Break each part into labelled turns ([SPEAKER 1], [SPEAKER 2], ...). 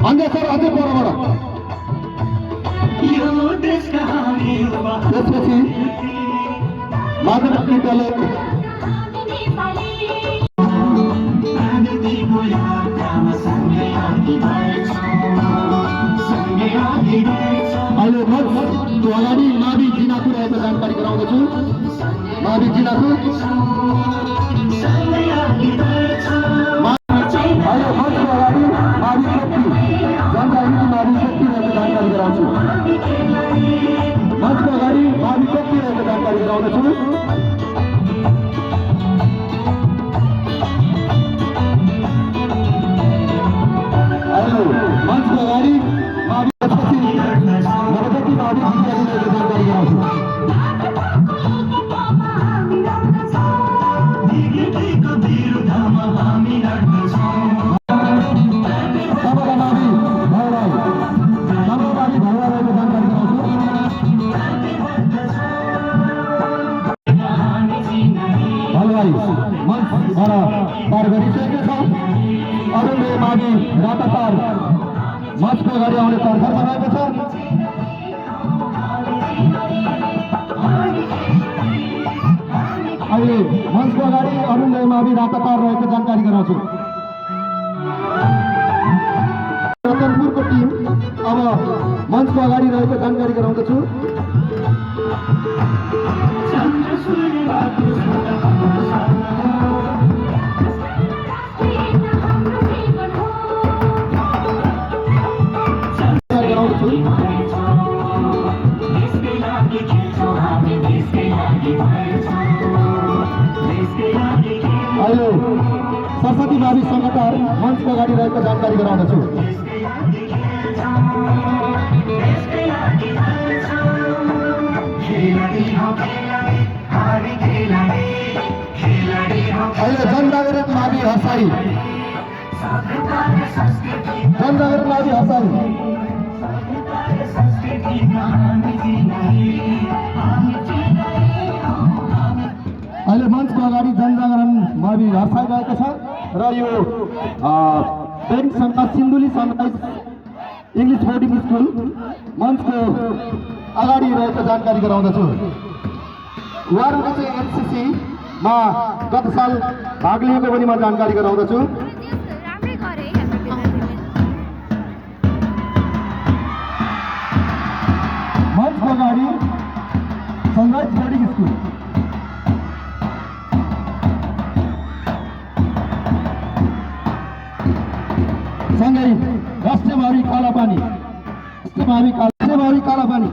[SPEAKER 1] अन्य सर अझै परबाट त्यसपछि माध्यमिक विद्यालय अहिले मञ्चको अगाडि मावि जिनाथु रहेको जानकारी गराउँदछु। मावि जिनाथु अहिले मञ्चको अगाडि मावि शक्ति जनजागृति मावि शक्ति रहेको जानकारी गराउँछु। मञ्चको अगाडि मावि शक्ति रहेको जानकारी गराउँदछु। अहिले मञ्चको अगाडि मावि त्यसपछि नवदती मावि विद्यालय रहेको जानकारी गराउँछु। पार गरिसकेको छ। अरूले मावि रातापार मञ्चको अगाडि आउने तर्खरमा रहेको छ। अहिले मञ्चको अगाडि अरूले मावि रातापार रहेको जानकारी गराउँछु। रतनपुरको टिम अब मञ्चको अगाडि रहेको जानकारी गराउँदछु। अहिले सरस्वती मावि सङ्गठन मञ्चको अगाडि रहेको जानकारी गराउँदछु। अहिले जनजागरण मावि हर्साई जनजागरण मावि हर्साई अहिले मञ्चको अगाडि जनजागरण मावि हर्साई रहेको छ र यो पेरिङ सङ्घ Sindhuli sunrise English boarding school मञ्चको अगाडि रहेको जानकारी गराउँदछु। उहाँहरूले चाहिँ एनसीसीमा गत साल भाग लिएको पनि म जानकारी गराउँदछु। मञ्चको अगाडि सनराइज बोर्डिङ स्कुल सँगै राष्ट्रिय मावि कालापानी कालापानी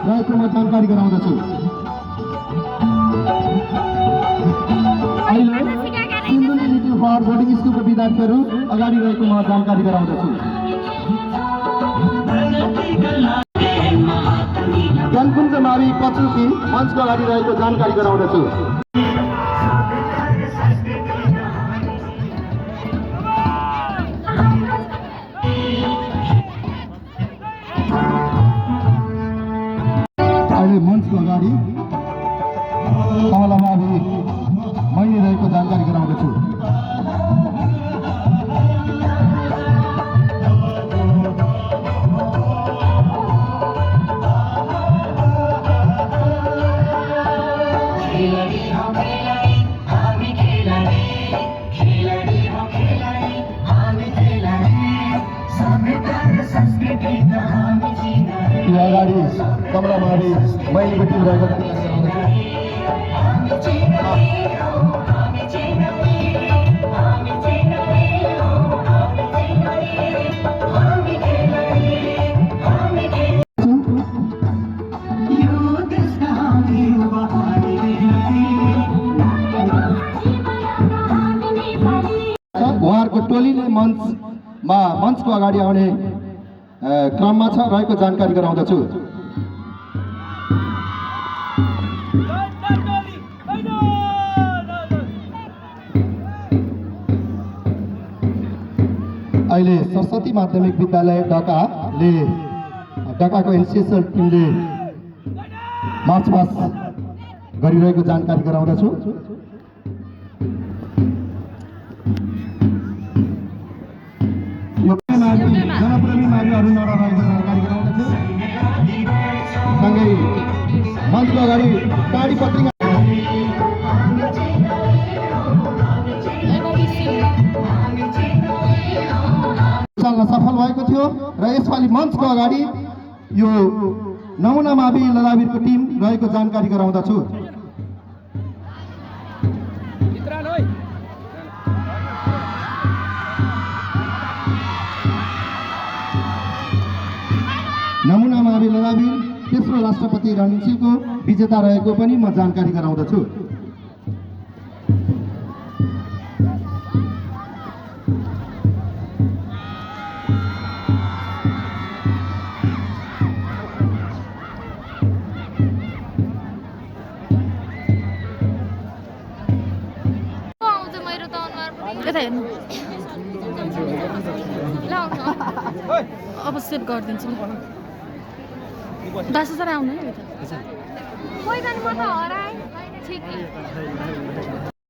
[SPEAKER 1] रहेको म जानकारी गराउँदछु। अहिले सिन्धुली लिटिल फ्लावर बोर्डिङ स्कुलको विद्यार्थीहरू अगाडि रहेको म जानकारी गराउँदछु। जनकुञ्ज मावि पचुकी मञ्चको अगाडि रहेको जानकारी गराउँदछु। अहिले मञ्चको अगाडि कमला मावि मैले रहेको जानकारी गराउँदछु। अगाडि कमला मावि मैले टिम रहेको उहाँहरूको टोलीले मञ्चको अगाडि आउने क्रममा छ रहेको जानकारी गराउँदछु। अहिले सरस्वती सरस्वती माध्यमिक विद्यालय ढकाले ढकाको एनसिएसएल टिमले मार्च पास गरिरहेको जानकारी गराउँदछु। जनप्रेमी माविहरू नरहेको जानकारी गराउँदछु। सँगै मञ्चको अगाडि टाढी पत्रिका चाल्न सफल भएको थियो र यसपालि मञ्चको अगाडि यो नमुना मावि ललावीरको टिम रहेको जानकारी गराउँदछु। नमुना मावि ललावीर तेस्रो राष्ट्रपति रणसिंहको विजेता रहेको पनि म जानकारी गराउँदछु।
[SPEAKER 2] अब सेभ गरिदिन्छु 10,000 आउनु है।